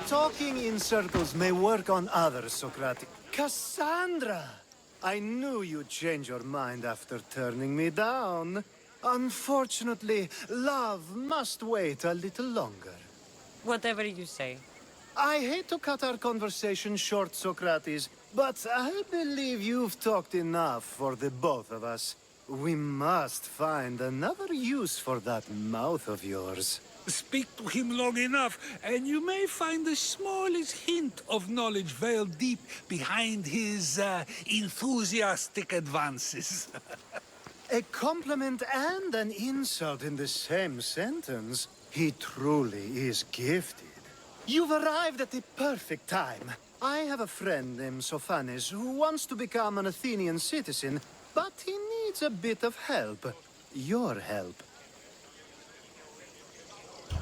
Talking in circles may work on others, Socrates. Cassandra! I knew you'd change your mind after turning me down. Unfortunately, love must wait a little longer. Whatever you say. I hate to cut our conversation short, Socrates, but I believe you've talked enough for the both of us. We must find another use for that mouth of yours. Speak to him long enough, and you may find the smallest hint of knowledge veiled deep behind his enthusiastic advances. A compliment and an insult in the same sentence. He truly is gifted. You've arrived at the perfect time. I have a friend named Sophanes who wants to become an Athenian citizen, but he needs a bit of help. Your help.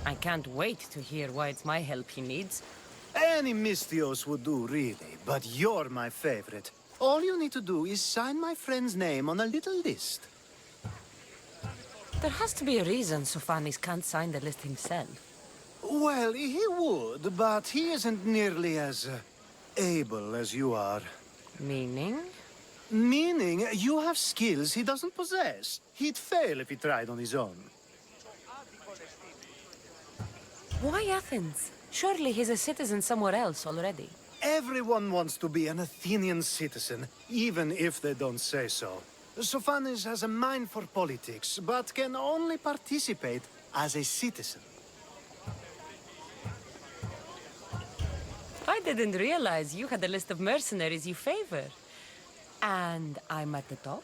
I can't wait to hear why it's my help he needs. Any Mystios would do, really, but you're my favorite. All you need to do is sign my friend's name on a little list. There has to be a reason Sophanes can't sign the list himself. Well, he would, but he isn't nearly as able as you are. Meaning? Meaning, you have skills he doesn't possess. He'd fail if he tried on his own. Why Athens? Surely he's a citizen somewhere else already. Everyone wants to be an Athenian citizen, even if they don't say so. Sophanes has a mind for politics, but can only participate as a citizen. I didn't realize you had a list of mercenaries you favor. And I'm at the top?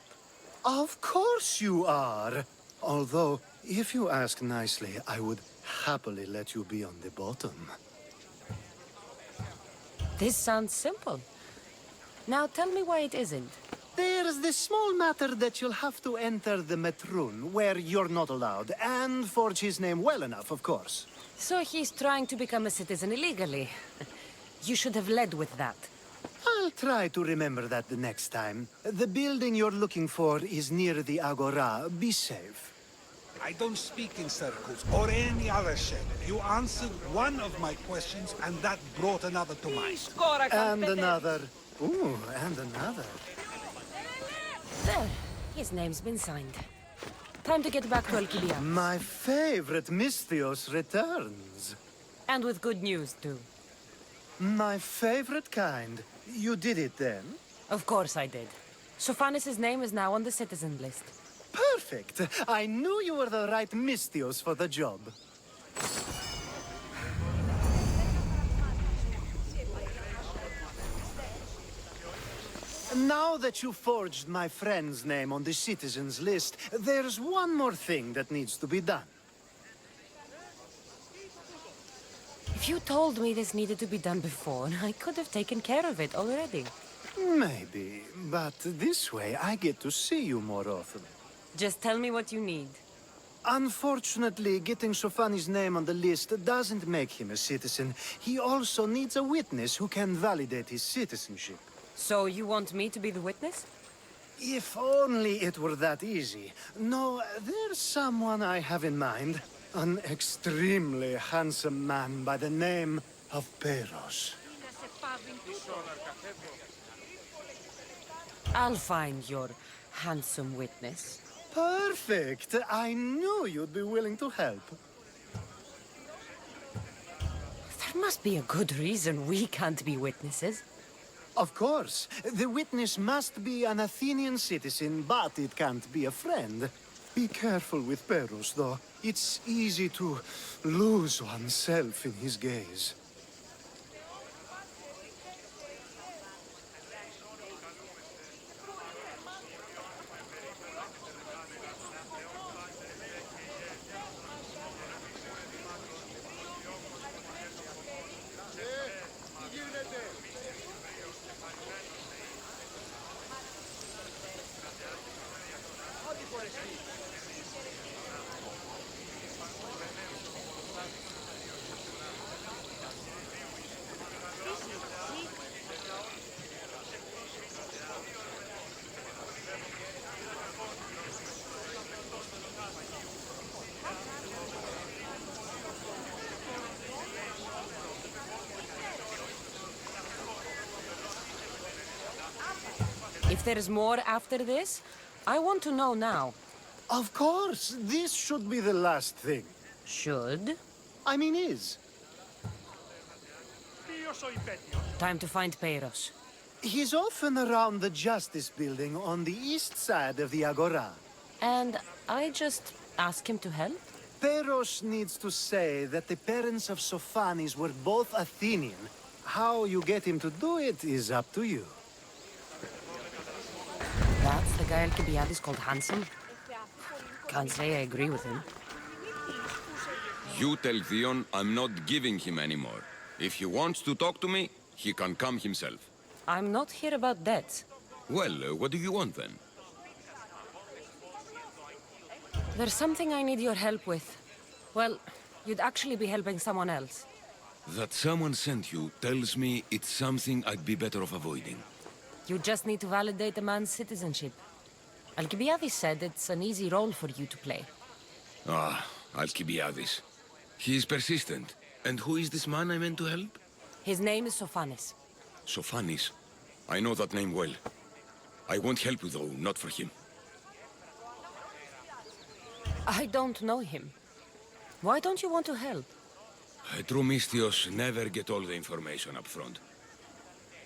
Of course you are! Although, if you ask nicely, I would happily let you be on the bottom. This sounds simple. Now tell me why it isn't. There's the small matter that you'll have to enter the Metroon, where you're not allowed, and forge his name well enough, of course. So he's trying to become a citizen illegally. You should have led with that. I'll try to remember that the next time. The building you're looking for is near the Agora. Be safe. I don't speak in circles or any other shape. You answered one of my questions, and that brought another to mind. And another. Ooh, and another. There. His name's been signed. Time to get back to Alcibiades. My favorite Mystios returns. And with good news, too. My favorite kind. You did it then? Of course I did. Sophanes' name is now on the citizen list. Perfect! I knew you were the right Mystios for the job. Now that you forged my friend's name on the citizens list, there's one more thing that needs to be done. If you told me this needed to be done before, I could have taken care of it already. Maybe, but this way I get to see you more often. Just tell me what you need. Unfortunately, getting Sophanes' name on the list doesn't make him a citizen. He also needs a witness who can validate his citizenship. So you want me to be the witness? If only it were that easy. No, there's someone I have in mind. An extremely handsome man by the name of Peros. I'll find your handsome witness. Perfect! I knew you'd be willing to help. There must be a good reason we can't be witnesses. Of course. The witness must be an Athenian citizen, but it can't be a friend. Be careful with Peros, though. It's easy to lose oneself in his gaze. If there's more after this, I want to know now. Of course, this should be the last thing. Should? I mean, is. Time to find Peiros. He's often around the Justice Building on the east side of the Agora. And I just ask him to help? Peros needs to say that the parents of Sophanis were both Athenian. How you get him to do it is up to you. That's the guy Alcibiades called handsome? Can't say I agree with him. You tell Theon I'm not giving him anymore. If he wants to talk to me, he can come himself. I'm not here about debts. Well, what do you want then? There's something I need your help with. Well, you'd actually be helping someone else. That someone sent you tells me it's something I'd be better off avoiding. You just need to validate a man's citizenship. Alcibiades said it's an easy role for you to play. Ah, Alcibiades. He is persistent. And who is this man I meant to help? His name is Sophanis. Sophanis. I know that name well. I want help with though, not for him. I don't know him. Why don't you want to help? True Mystios never get all the information up front.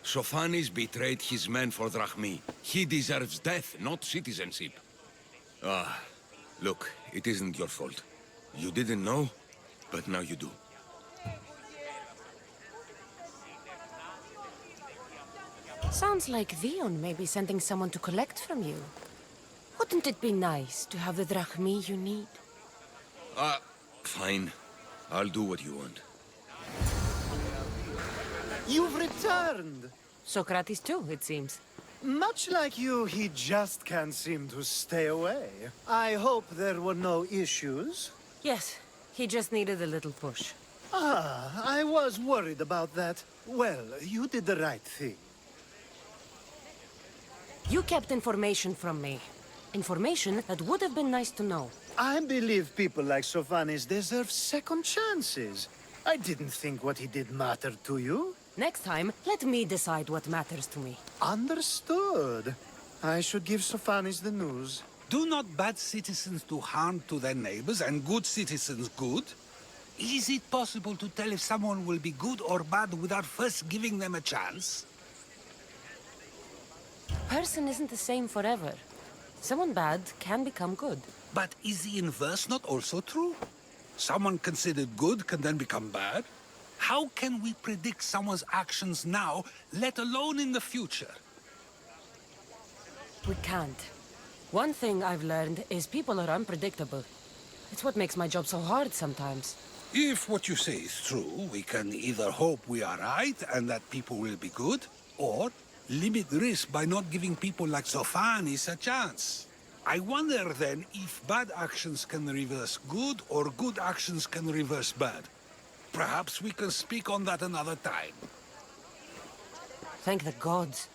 Sophanis betrayed his men for Drachmi. He deserves death, not citizenship. Ah, look, it isn't your fault. You didn't know, but now you do. Sounds like Theon may be sending someone to collect from you. Wouldn't it be nice to have the drachmi you need? Fine. I'll do what you want. You've returned! Socrates too, it seems. Much like you, he just can't seem to stay away. I hope there were no issues. Yes, he just needed a little push. Ah, I was worried about that. Well, you did the right thing. You kept information from me. Information that would have been nice to know. I believe people like Sophanis deserve second chances. I didn't think what he did mattered to you. Next time, let me decide what matters to me. Understood. I should give Sophanis the news. Do not bad citizens do harm to their neighbors and good citizens good? Is it possible to tell if someone will be good or bad without first giving them a chance? Person isn't the same forever. Someone bad can become good. But is the inverse not also true? Someone considered good can then become bad? How can we predict someone's actions now, let alone in the future? We can't. One thing I've learned is people are unpredictable. It's what makes my job so hard sometimes. If what you say is true, we can either hope we are right and that people will be good, or limit risk by not giving people like Sophanis a chance. I wonder then if bad actions can reverse good or good actions can reverse bad. Perhaps we can speak on that another time. Thank the gods.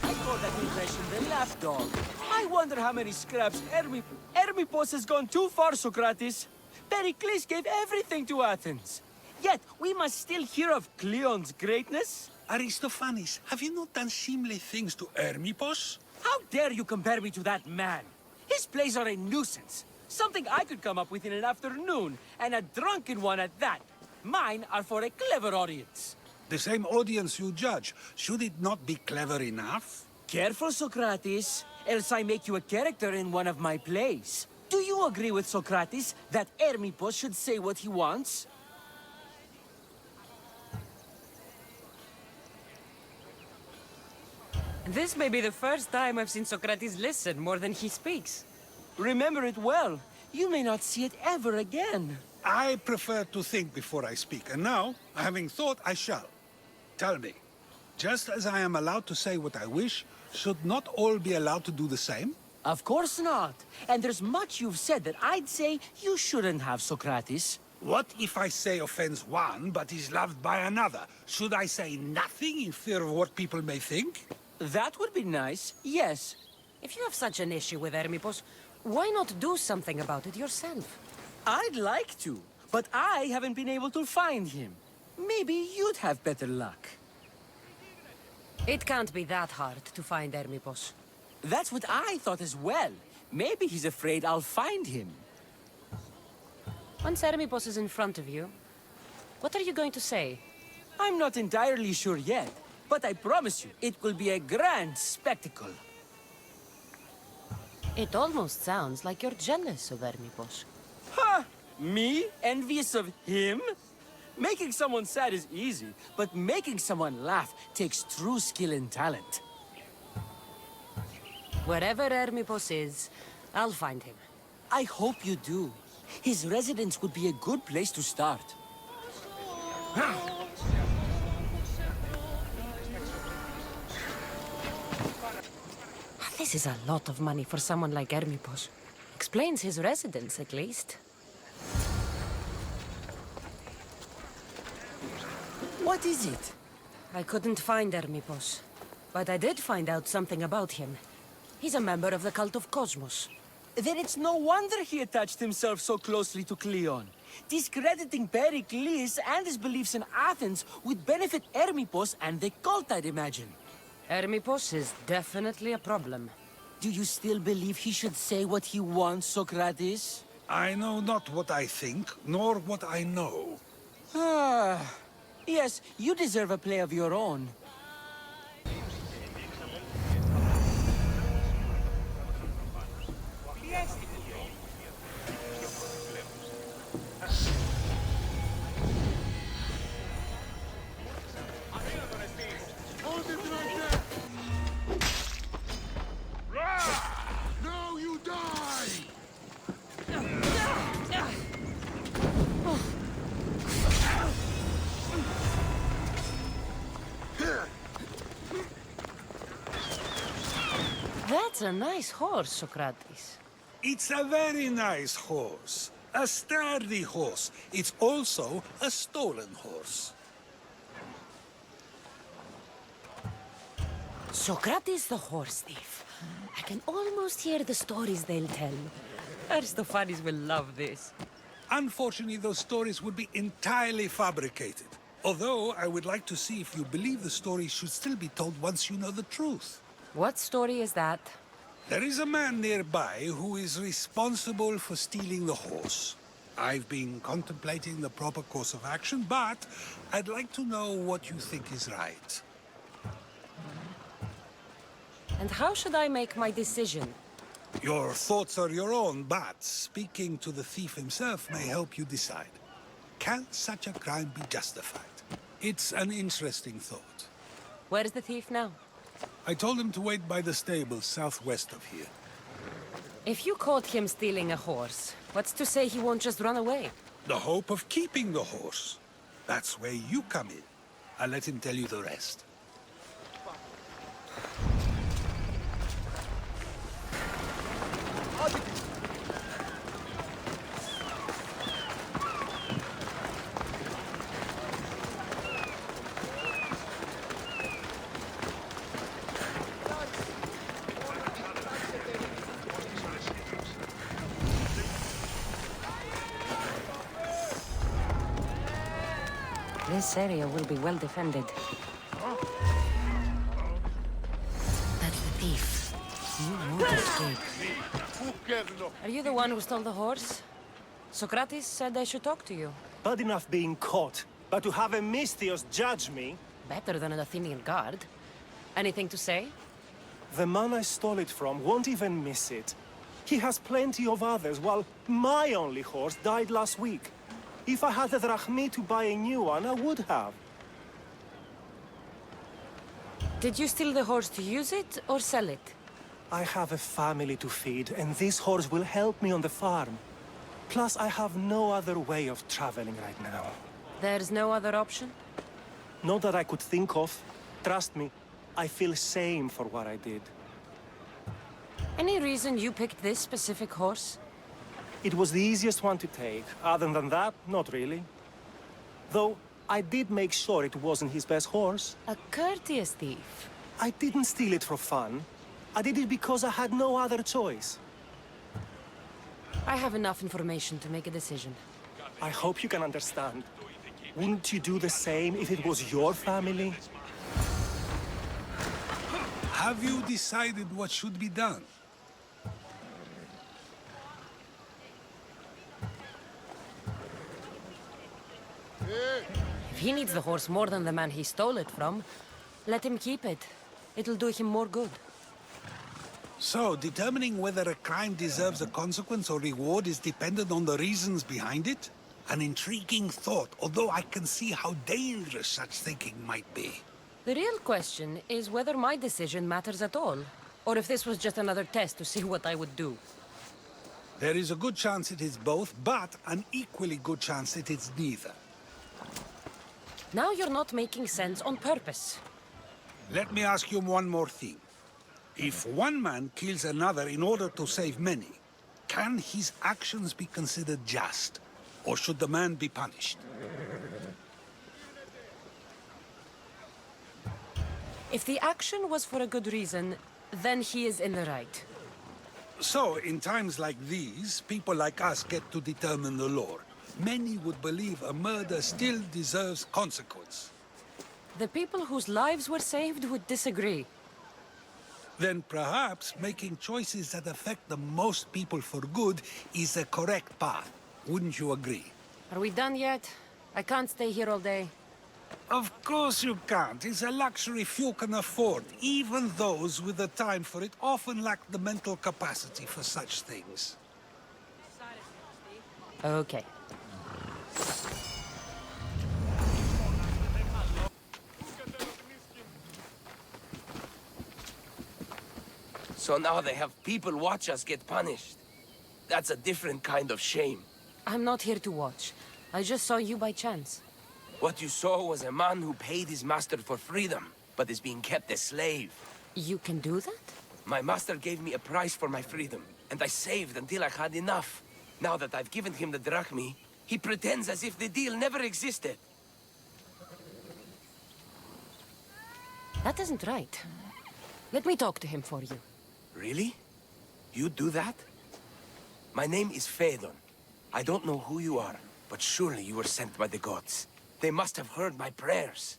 I call that impression the lapdog. I wonder how many scraps Hermippos has gone too far, Socrates. Pericles gave everything to Athens. Yet, we must still hear of Cleon's greatness. Aristophanes, have you not done seemly things to Hermippos? How dare you compare me to that man? His plays are a nuisance. Something I could come up with in an afternoon, and a drunken one at that. Mine are for a clever audience. The same audience you judge. Should it not be clever enough? Careful, Socrates, else I make you a character in one of my plays. Do you agree with Socrates that Hermippos should say what he wants? This may be the first time I've seen Socrates listen more than he speaks. Remember it well. You may not see it ever again. I prefer to think before I speak, and now, having thought, I shall. Tell me, just as I am allowed to say what I wish, should not all be allowed to do the same? Of course not. And there's much you've said that I'd say you shouldn't have, Socrates. What if I say offends one, but is loved by another? Should I say nothing in fear of what people may think? That would be nice, yes. If you have such an issue with Hermippos, why not do something about it yourself? I'd like to, but I haven't been able to find him. maybe you'd have better luck. It can't be that hard to find Hermippos. That's what I thought as well. Maybe he's afraid I'll find him. Once Hermippos is in front of you, what are you going to say? I'm not entirely sure yet, but I promise you, it will be a grand spectacle. It almost sounds like you're jealous of Hermippos. Ha! Me? Envious of him? Making someone sad is easy, but making someone laugh takes true skill and talent. Wherever Hermippos is, I'll find him. I hope you do. His residence would be a good place to start. This is a lot of money for someone like Hermippos. Explains his residence, at least. What is it? I couldn't find Hermippos, but I did find out something about him. He's a member of the cult of Kosmos. Then it's no wonder he attached himself so closely to Cleon. Discrediting Pericles and his beliefs in Athens would benefit Hermippos and the cult, I'd imagine. Hermippos is definitely a problem. Do you still believe he should say what he wants, Socrates? I know not what I think, nor what I know. Ah, yes, you deserve a play of your own. No, you die! That's a nice horse, Socrates. It's a very nice horse. A sturdy horse. It's also a stolen horse. Socrates the horse thief. I can almost hear the stories they'll tell. Aristophanes will love this. Unfortunately, those stories would be entirely fabricated. Although, I would like to see if you believe the stories should still be told once you know the truth. What story is that? There is a man nearby who is responsible for stealing the horse. I've been contemplating the proper course of action, but I'd like to know what you think is right. And how should I make my decision? Your thoughts are your own, but speaking to the thief himself may help you decide. Can such a crime be justified? It's an interesting thought. Where is the thief now? I told him to wait by the stables southwest of here. If you caught him stealing a horse, what's to say he won't just run away? The hope of keeping the horse. That's where you come in. I'll let him tell you the rest. This area will be well defended. That's the thief. You won't escape. Are you the one who stole the horse? Socrates said I should talk to you. Bad enough being caught, but to have a Misthios judge me? Better than an Athenian guard. Anything to say? The man I stole it from won't even miss it. He has plenty of others, while my only horse died last week. If I had the drachmi to buy a new one, I would have. Did you steal the horse to use it, or sell it? I have a family to feed, and this horse will help me on the farm. Plus, I have no other way of traveling right now. There's no other option? Not that I could think of. Trust me, I feel shame for what I did. Any reason you picked this specific horse? It was the easiest one to take. Other than that, not really. Though, I did make sure it wasn't his best horse. A courteous thief. I didn't steal it for fun. I did it because I had no other choice. I have enough information to make a decision. I hope you can understand. Wouldn't you do the same if it was your family? Have you decided what should be done? If he needs the horse more than the man he stole it from, let him keep it. It'll do him more good. So, determining whether a crime deserves a consequence or reward is dependent on the reasons behind it? An intriguing thought, although I can see how dangerous such thinking might be. The real question is whether my decision matters at all, or if this was just another test to see what I would do. There is a good chance it is both, but an equally good chance it is neither. Now you're not making sense on purpose. Let me ask you one more thing. If one man kills another in order to save many, can his actions be considered just? Or should the man be punished? If the action was for a good reason, then he is in the right. So, in times like these, people like us get to determine the law. Many would believe a murder still deserves consequence. The people whose lives were saved would disagree. Then perhaps making choices that affect the most people for good is the correct path. Wouldn't you agree? Are we done yet? I can't stay here all day. Of course you can't. It's a luxury few can afford. Even those with the time for it often lack the mental capacity for such things. Okay. So now they have people watch us get punished. That's a different kind of shame. I'm not here to watch. I just saw you by chance. What you saw was a man who paid his master for freedom, but is being kept a slave. You can do that? My master gave me a price for my freedom, and I saved until I had enough. Now that I've given him the drachmi, he pretends as if the deal never existed. That isn't right. Let me talk to him for you. Really? You do that? My name is Phaedon. I don't know who you are, but surely you were sent by the gods. They must have heard my prayers.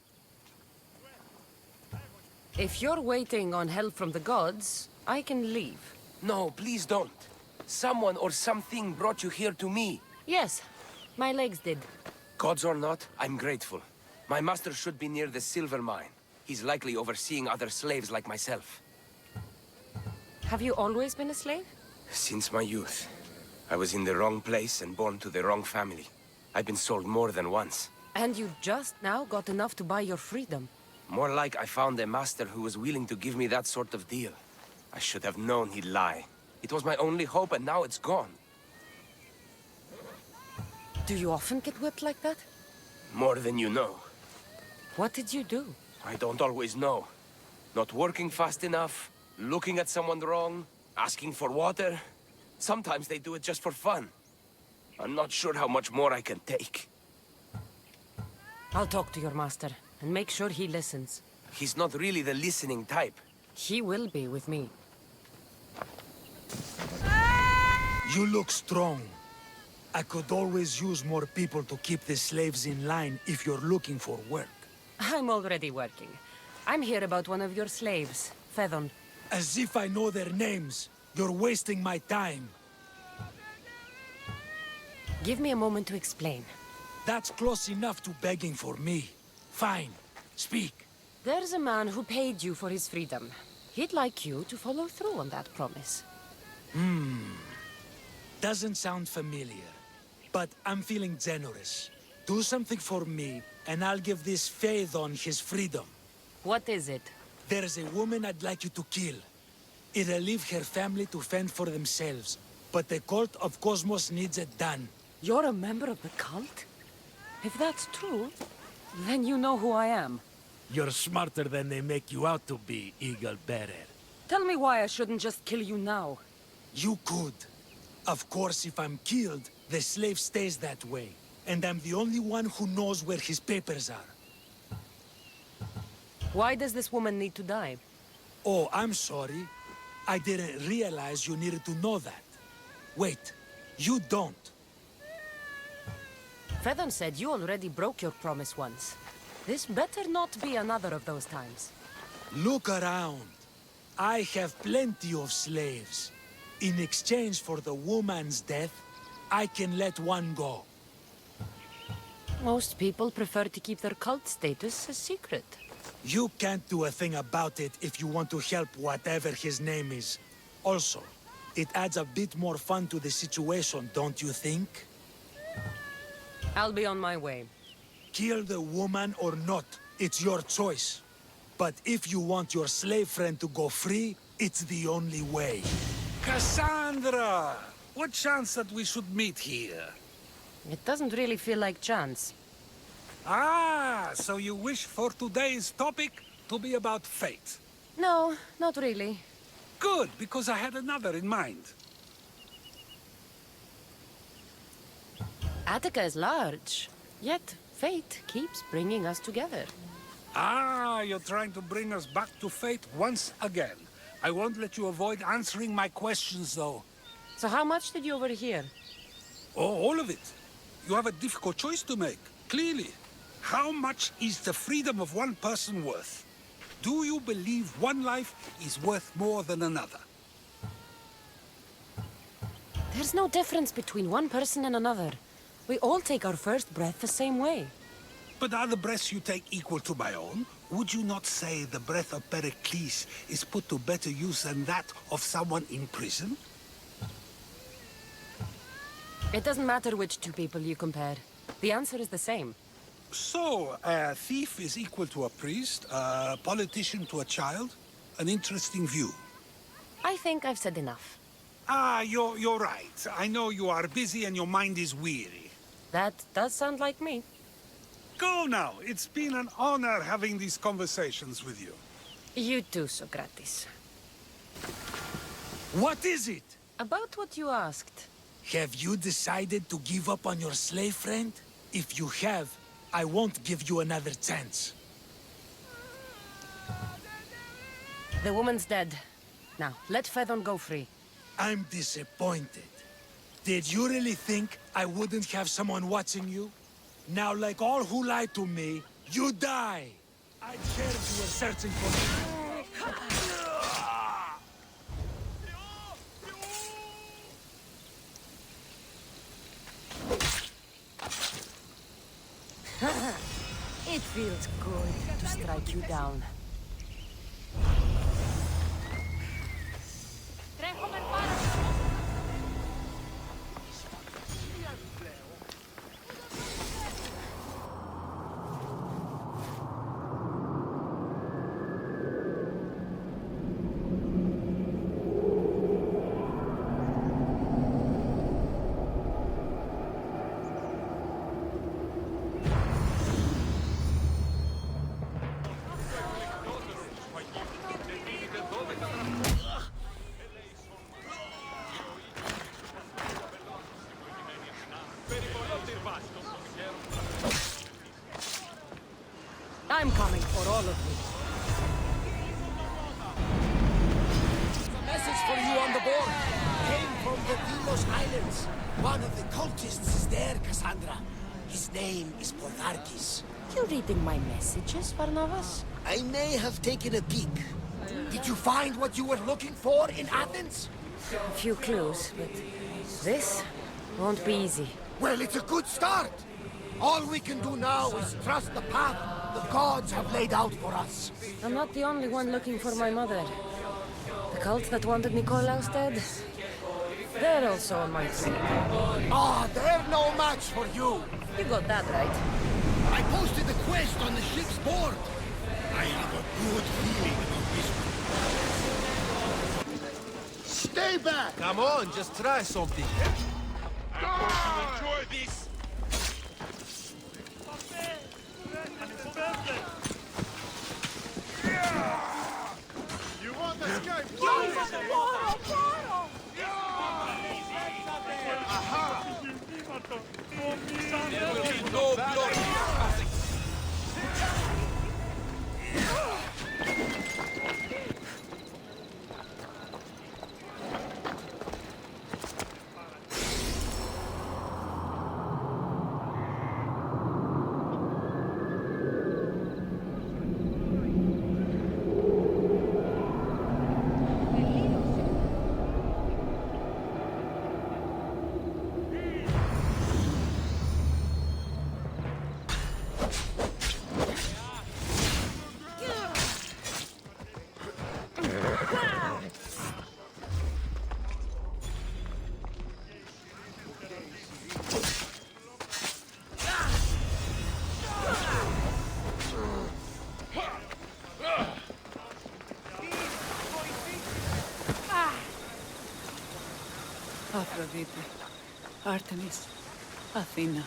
If you're waiting on help from the gods, I can leave. No, please don't. Someone or something brought you here to me. Yes, my legs did. Gods or not, I'm grateful. My master should be near the silver mine. He's likely overseeing other slaves like myself. Have you always been a slave? Since my youth. I was in the wrong place and born to the wrong family. I've been sold more than once. And you just now got enough to buy your freedom. More like I found a master who was willing to give me that sort of deal. I should have known he'd lie. It was my only hope, and now it's gone. Do you often get whipped like that? More than you know. What did you do? I don't always know. Not working fast enough, looking at someone wrong, asking for water. Sometimes they do it just for fun. I'm not sure how much more I can take. I'll talk to your master, and make sure he listens. He's not really the listening type. He will be with me. You look strong. I could always use more people to keep the slaves in line if you're looking for work. I'm already working. I'm here about one of your slaves, Phaedon. As if I know their names. You're wasting my time. Give me a moment to explain. That's close enough to begging for me. Fine. Speak. There's a man who paid you for his freedom. He'd like you to follow through on that promise. Doesn't sound familiar. But I'm feeling generous. Do something for me, and I'll give this Phaedon his freedom. What is it? There's a woman I'd like you to kill. It'll leave her family to fend for themselves. But the cult of Kosmos needs it done. You're a member of the cult? If that's true, then you know who I am. You're smarter than they make you out to be, Eagle Bearer. Tell me why I shouldn't just kill you now. You could. Of course, if I'm killed, the slave stays that way. And I'm the only one who knows where his papers are. Why does this woman need to die? Oh, I'm sorry. I didn't realize you needed to know that. Wait, you don't. Fedon said you already broke your promise once. This better not be another of those times. Look around. I have plenty of slaves. In exchange for the woman's death, I can let one go. Most people prefer to keep their cult status a secret. You can't do a thing about it if you want to help whatever his name is. Also, it adds a bit more fun to the situation, don't you think? I'll be on my way. Kill the woman or not, it's your choice. But if you want your slave friend to go free, it's the only way. Cassandra! What chance that we should meet here? It doesn't really feel like chance. Ah, so you wish for today's topic to be about fate. No, not really. Good, because I had another in mind. Attica is large, yet fate keeps bringing us together. Ah, you're trying to bring us back to fate once again. I won't let you avoid answering my questions, though. So how much did you overhear? Oh, all of it. You have a difficult choice to make, clearly. How much is the freedom of one person worth? Do you believe one life is worth more than another? There's no difference between one person and another. We all take our first breath the same way. But are the breaths you take equal to my own? Would you not say the breath of Pericles is put to better use than that of someone in prison? It doesn't matter which two people you compare. The answer is the same. So, a thief is equal to a priest, a politician to a child? An interesting view. I think I've said enough. Ah, you're right. I know you are busy and your mind is weary. That does sound like me. Go now. It's been an honor having these conversations with you. You too, Socrates. What is it? About what you asked. Have you decided to give up on your slave friend? If you have, I won't give you another chance. The woman's dead. Now, let Fedon go free. I'm disappointed. Did you really think I wouldn't have someone watching you? Now, like all who lied to me, you die! I heard you were searching for me. It feels good to strike you down. I'm coming for all of you. A message for you on the board. Came from the Delos Islands. One of the cultists is there, Cassandra. His name is Portarkis. You reading my messages, Barnabas? I may have taken a peek. Did you find what you were looking for in Athens? A few clues, but this won't be easy. Well, it's a good start. All we can do now is trust the path the gods have laid out for us. I'm not the only one looking for my mother. The cult that wanted Nikolaos dead, they're also on my trail. Ah, they're no match for you. You got that right. I posted the quest on the ship's board. I have a good feeling about this one. Stay back! Come on, just try something. Enjoy this! You want to escape? There will be no glory. Aphrodite, Artemis, Athena,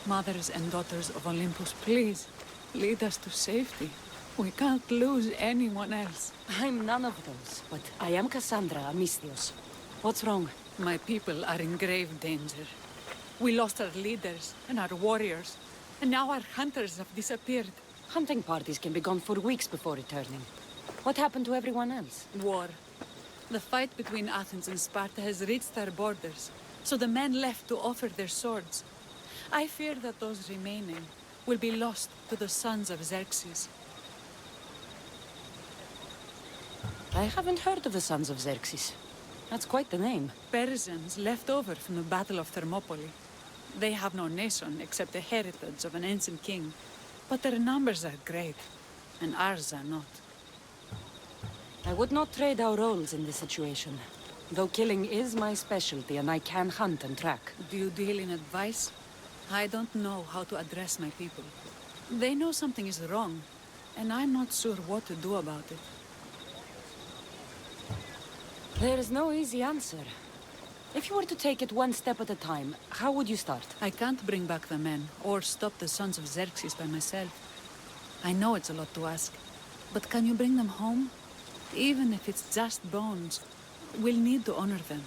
mothers and daughters of Olympus, please, lead us to safety. We can't lose anyone else. I'm none of those, but I am Cassandra, a Misthios. What's wrong? My people are in grave danger. We lost our leaders and our warriors, and now our hunters have disappeared. Hunting parties can be gone for weeks before returning. What happened to everyone else? War. The fight between Athens and Sparta has reached our borders, so the men left to offer their swords. I fear that those remaining will be lost to the sons of Xerxes. I haven't heard of the Sons of Xerxes. That's quite the name. Persians left over from the Battle of Thermopylae. They have no nation except the heritage of an ancient king. But their numbers are great, and ours are not. I would not trade our roles in this situation. Though killing is my specialty, and I can hunt and track. Do you deal in advice? I don't know how to address my people. They know something is wrong, and I'm not sure what to do about it. There is no easy answer. If you were to take it one step at a time, how would you start? I can't bring back the men, or stop the sons of Xerxes by myself. I know it's a lot to ask, but can you bring them home? Even if it's just bones, we'll need to honor them.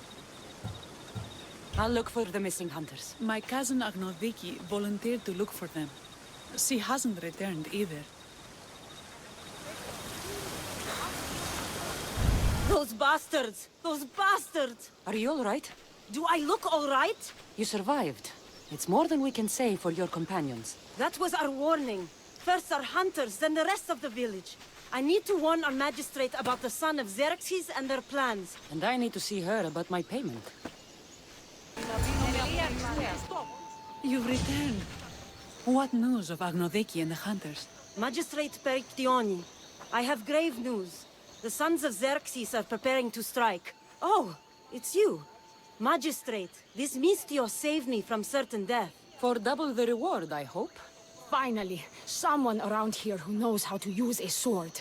I'll look for the missing hunters. My cousin Agnodiki volunteered to look for them. She hasn't returned either. Those bastards! Those bastards! Are you all right? Do I look all right? You survived. It's more than we can say for your companions. That was our warning. First our hunters, then the rest of the village. I need to warn our magistrate about the son of Xerxes and their plans. And I need to see her about my payment. You've returned. What news of Agnodiki and the hunters? Magistrate pt08, I have grave news. The sons of Xerxes are preparing to strike. Oh, it's you. Magistrate, this Misthios saved me from certain death. For double the reward, I hope. Finally, someone around here who knows how to use a sword.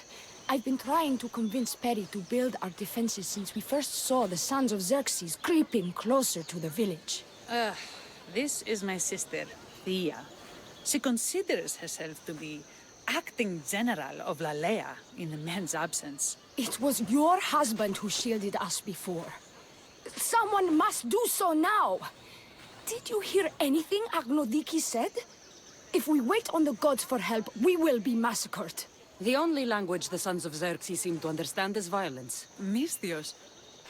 I've been trying to convince Perry to build our defenses since we first saw the sons of Xerxes creeping closer to the village. This is my sister, Thea. She considers herself to be acting general of Lalea in the men's absence. It was your husband who shielded us before. Someone must do so now! Did you hear anything Agnodiki said? If we wait on the gods for help, we will be massacred. The only language the sons of Xerxes seem to understand is violence. Misthios,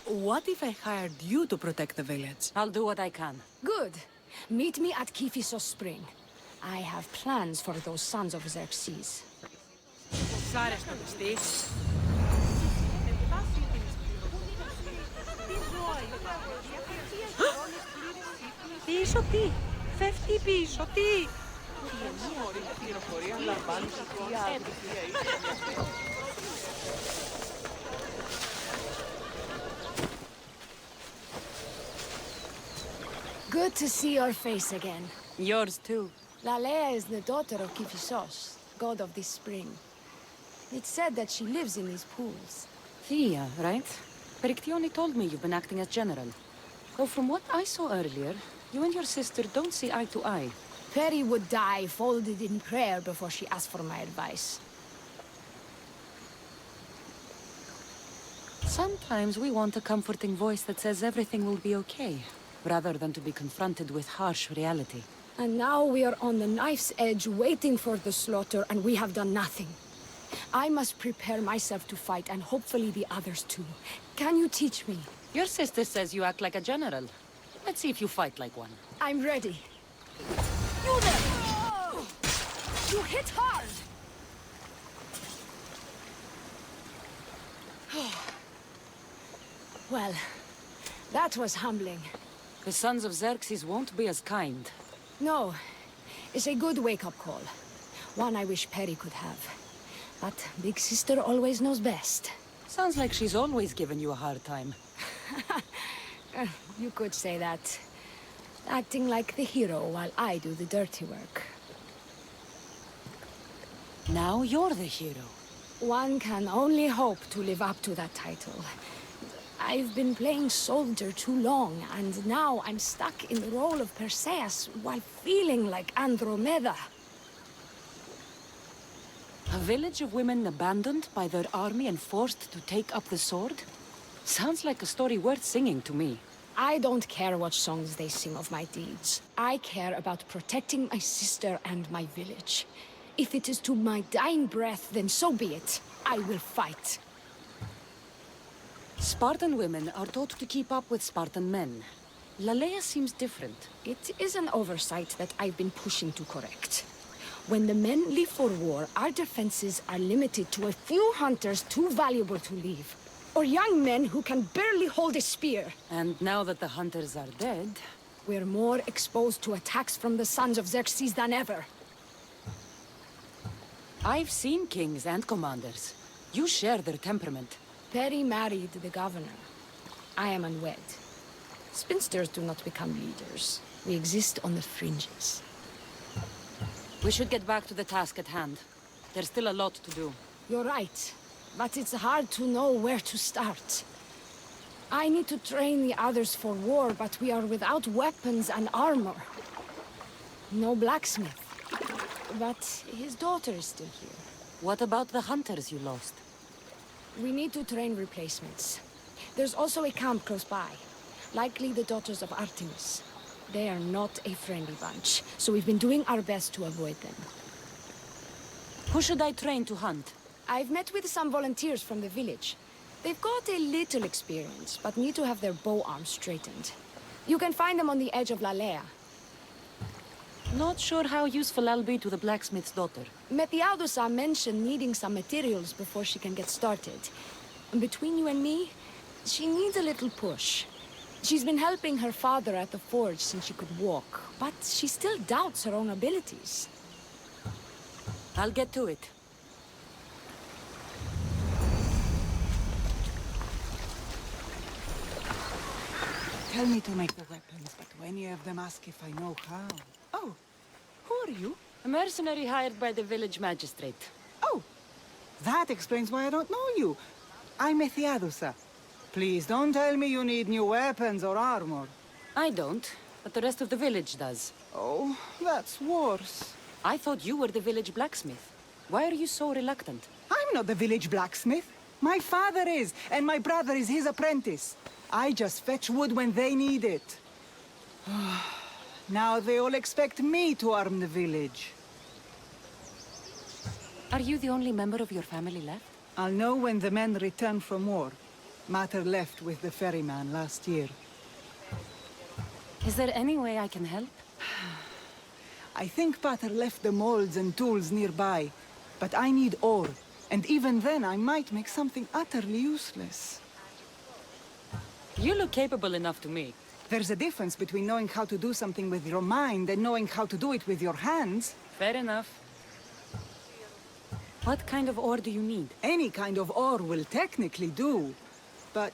what if I hired you to protect the village? I'll do what I can. Good. Meet me at Kiphisos Spring. I have plans for those sons of Xerxes. Πίσω τι! Φεύγει πίσω τι! Good to see your face again. Yours too. Lalea is the daughter of Kiphisos, god of this spring. It's said that she lives in these pools. Thea, right? Perictione told me you've been acting as general. Though from what I saw earlier, you and your sister don't see eye to eye. Perry would die folded in prayer before she asked for my advice. Sometimes we want a comforting voice that says everything will be okay, rather than to be confronted with harsh reality. And now we are on the knife's edge waiting for the slaughter, and we have done nothing. I must prepare myself to fight, and hopefully the others too. Can you teach me? Your sister says you act like a general. Let's see if you fight like one. I'm ready. You there! Oh! You hit hard! Well, that was humbling. The sons of Xerxes won't be as kind. No, it's a good wake-up call. One I wish Perry could have. But Big Sister always knows best. Sounds like she's always given you a hard time. You could say that. Acting like the hero while I do the dirty work. Now you're the hero. One can only hope to live up to that title. I've been playing soldier too long, and now I'm stuck in the role of Perseus while feeling like Andromeda. A village of women abandoned by their army and forced to take up the sword? Sounds like a story worth singing to me. I don't care what songs they sing of my deeds. I care about protecting my sister and my village. If it is to my dying breath, then so be it. I will fight. Spartan women are taught to keep up with Spartan men. Lalea seems different. It is an oversight that I've been pushing to correct. When the men leave for war, our defenses are limited to a few hunters too valuable to leave. Or young men who can barely hold a spear. And now that the hunters are dead... we're more exposed to attacks from the sons of Xerxes than ever. I've seen kings and commanders. You share their temperament. Perry married the governor. I am unwed. Spinsters do not become leaders. We exist on the fringes. We should get back to the task at hand. There's still a lot to do. You're right. But it's hard to know where to start. I need to train the others for war, but we are without weapons and armor. No blacksmith. But his daughter is still here. What about the hunters you lost? We need to train replacements. There's also a camp close by. Likely the daughters of Artemis. They are not a friendly bunch, so we've been doing our best to avoid them. Who should I train to hunt? I've met with some volunteers from the village. They've got a little experience, but need to have their bow arms straightened. You can find them on the edge of Lalea. Not sure how useful I'll be to the blacksmith's daughter. Methiadusa mentioned needing some materials before she can get started. And between you and me, she needs a little push. She's been helping her father at the forge since she could walk, but she still doubts her own abilities. I'll get to it. Tell me to make the weapons, but many of them ask if I know how. Oh, who are you? A mercenary hired by the village magistrate. Oh, that explains why I don't know you. I'm Methiadusa. Please don't tell me you need new weapons or armor. I don't, but the rest of the village does. Oh, that's worse. I thought you were the village blacksmith. Why are you so reluctant? I'm not the village blacksmith. My father is, and my brother is his apprentice. I just fetch wood when they need it. Now they all expect me to arm the village. Are you the only member of your family left? I'll know when the men return from war. Mater left with the ferryman last year. Is there any way I can help? I think Pater left the molds and tools nearby, but I need ore, and even then I might make something utterly useless. You look capable enough to me. There's a difference between knowing how to do something with your mind and knowing how to do it with your hands. Fair enough. What kind of ore do you need? Any kind of ore will technically do, but...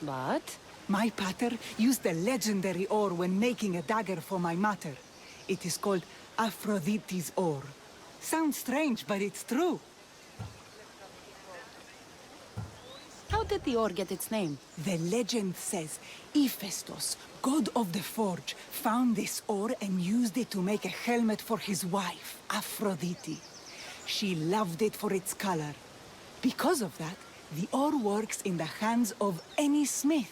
But? My pater used the legendary ore when making a dagger for my mater. It is called Aphrodite's ore. Sounds strange, but it's true. How did the ore get its name? The legend says Hephaestus, god of the forge, found this ore and used it to make a helmet for his wife, Aphrodite. She loved it for its color. Because of that, the ore works in the hands of any smith.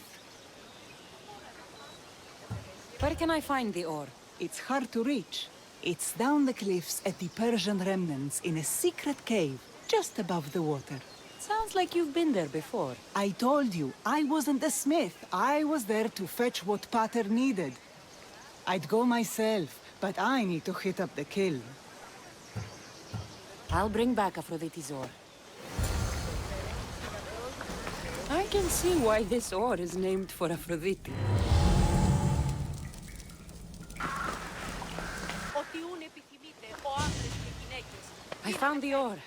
Where can I find the ore? It's hard to reach. It's down the cliffs at the Persian remnants in a secret cave, just above the water. Sounds like you've been there before. I told you, I wasn't a smith. I was there to fetch what Pater needed. I'd go myself, but I need to hit up the kiln. I'll bring back Aphrodite's ore. I can see why this ore is named for Aphrodite. I found the ore.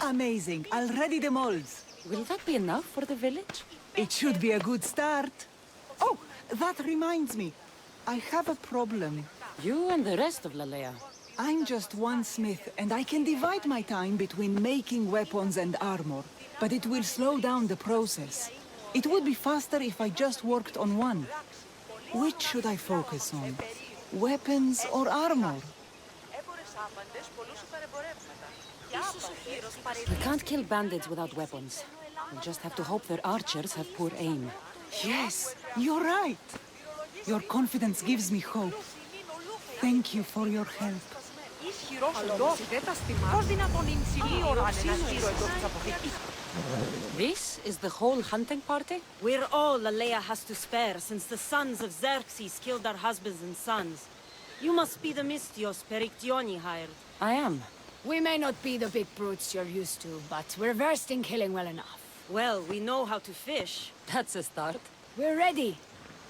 Amazing. I'll ready the molds. Will that be enough for the village? It should be a good start. Oh, that reminds me. I have a problem. You and the rest of Lalea. I'm just one smith, and I can divide my time between making weapons and armor, but it will slow down the process. It would be faster if I just worked on one. Which should I focus on? Weapons or armor? We can't kill bandits without weapons. We'll just have to hope their archers have poor aim. Yes, you're right. Your confidence gives me hope. Thank you for your help. This is the whole hunting party? We're all Aleia has to spare since the sons of Xerxes killed our husbands and sons. You must be the Mystios Perictioni hired. I am. We may not be the big brutes you're used to, but we're versed in killing well enough. Well, we know how to fish. That's a start. We're ready.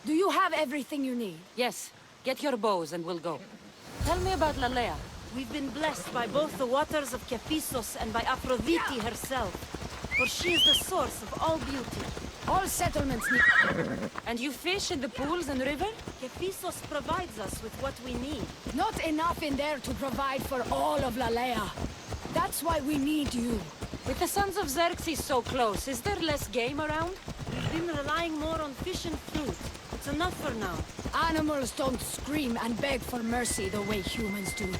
Do you have everything you need? Yes. Get your bows and we'll go. Tell me about Lalea. We've been blessed by both the waters of Kephissos and by Aphrodite herself. For she is the source of all beauty. All settlements need... And you fish in the pools and river? Kephissos provides us with what we need. Not enough in there to provide for all of Lalea. That's why we need you. With the sons of Xerxes so close, is there less game around? We've been relying more on fish and fruit. It's enough for now. Animals don't scream and beg for mercy the way humans do.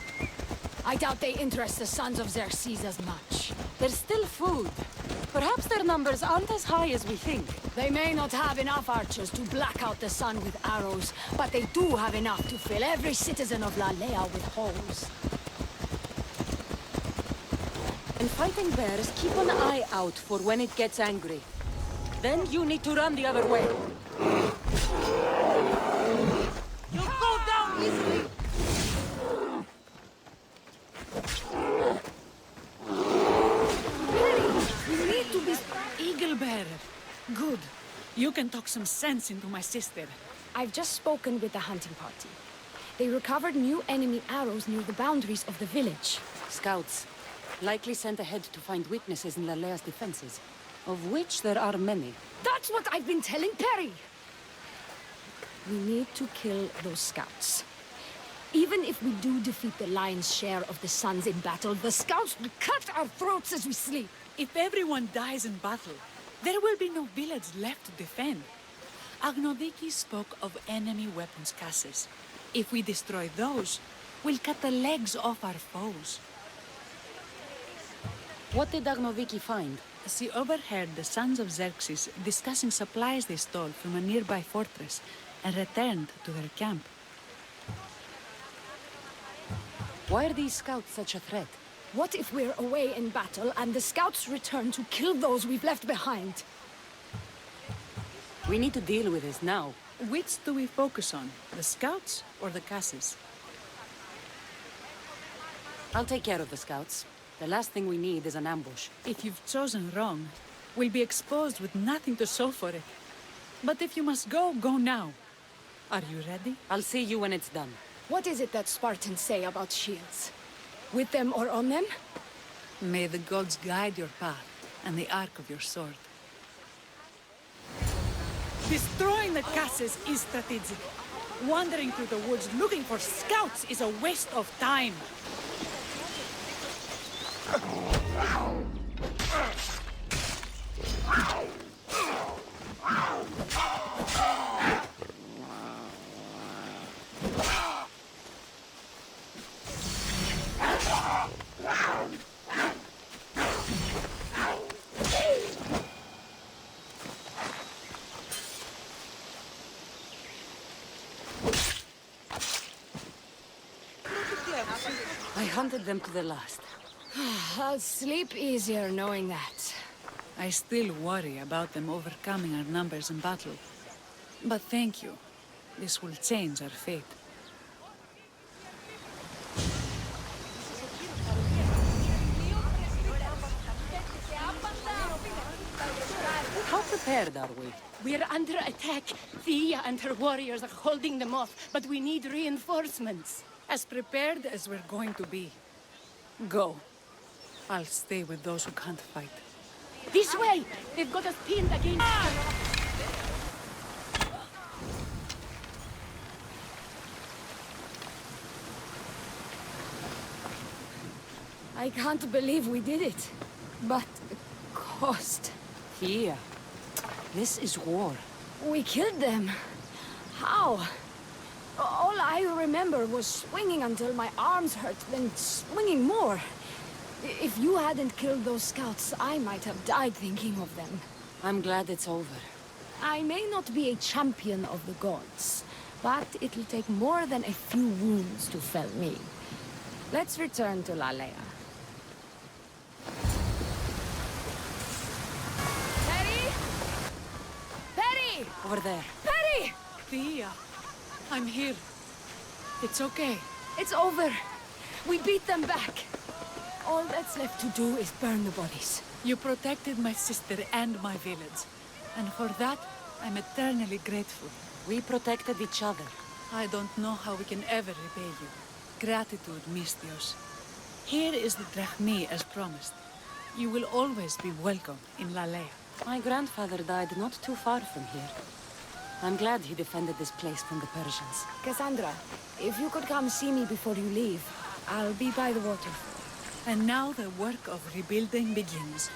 I doubt they interest the sons of Xerxes as much. There's still food. Perhaps their numbers aren't as high as we think. They may not have enough archers to black out the sun with arrows, but they do have enough to fill every citizen of Lalea with holes. In fighting bears, keep an eye out for when it gets angry. Then you need to run the other way. You'll go down easily! You need to be... Eagle Bearer. Good. You can talk some sense into my sister. I've just spoken with the hunting party. They recovered new enemy arrows near the boundaries of the village. Scouts. Likely sent ahead to find witnesses in Lalea's defenses. Of which there are many. That's what I've been telling Perry! We need to kill those scouts. Even if we do defeat the lion's share of the sons in battle, the scouts will cut our throats as we sleep. If everyone dies in battle, there will be no village left to defend. Agnodiki spoke of enemy weapons caches. If we destroy those, we'll cut the legs off our foes. What did Agnoviki find? She overheard the sons of Xerxes discussing supplies they stole from a nearby fortress and returned to their camp. Why are these scouts such a threat? What if we're away in battle and the scouts return to kill those we've left behind? We need to deal with this now. Which do we focus on? The scouts or the caches? I'll take care of the scouts. The last thing we need is an ambush. If you've chosen wrong, we'll be exposed with nothing to show for it. But if you must go, go now. Are you ready? I'll see you when it's done. What is it that Spartans say about shields? With them or on them? May the gods guide your path and the arc of your sword. Destroying the caches is strategic. Wandering through the woods looking for scouts is a waste of time. I hunted them to the last. I'll sleep easier knowing that. I still worry about them overcoming our numbers in battle. But thank you. This will change our fate. How prepared are we? We're under attack. Thea and her warriors are holding them off, but we need reinforcements. As prepared as we're going to be. Go. I'll stay with those who can't fight. This way! They've got us pinned against... I can't believe we did it. But... cost. Here. This is war. We killed them. How? All I remember was swinging until my arms hurt, then swinging more. If you hadn't killed those scouts, I might have died thinking of them. I'm glad it's over. I may not be a champion of the gods, but it'll take more than a few wounds to fell me. Let's return to Lalea. Perry? Perry! Over there. Perry! Thea, I'm here. It's okay. It's over. We beat them back. All that's left to do is burn the bodies. You protected my sister and my village. And for that, I'm eternally grateful. We protected each other. I don't know how we can ever repay you. Gratitude, Misthios. Here is the drachmi as promised. You will always be welcome in Lalea. My grandfather died not too far from here. I'm glad he defended this place from the Persians. Cassandra, if you could come see me before you leave, I'll be by the waterfall. And now the work of rebuilding begins.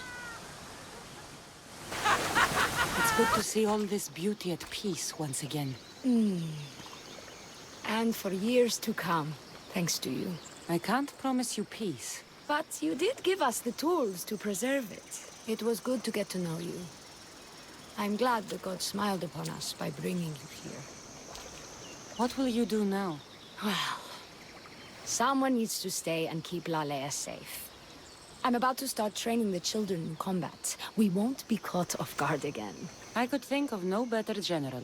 It's good to see all this beauty at peace once again. And for years to come, thanks to you. I can't promise you peace. But you did give us the tools to preserve it. It was good to get to know you. I'm glad the gods smiled upon us by bringing you here. What will you do now? Well, someone needs to stay and keep Lalea safe. I'm about to start training the children in combat. We won't be caught off guard again. I could think of no better general.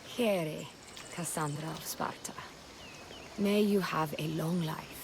Here, Cassandra of Sparta. May you have a long life.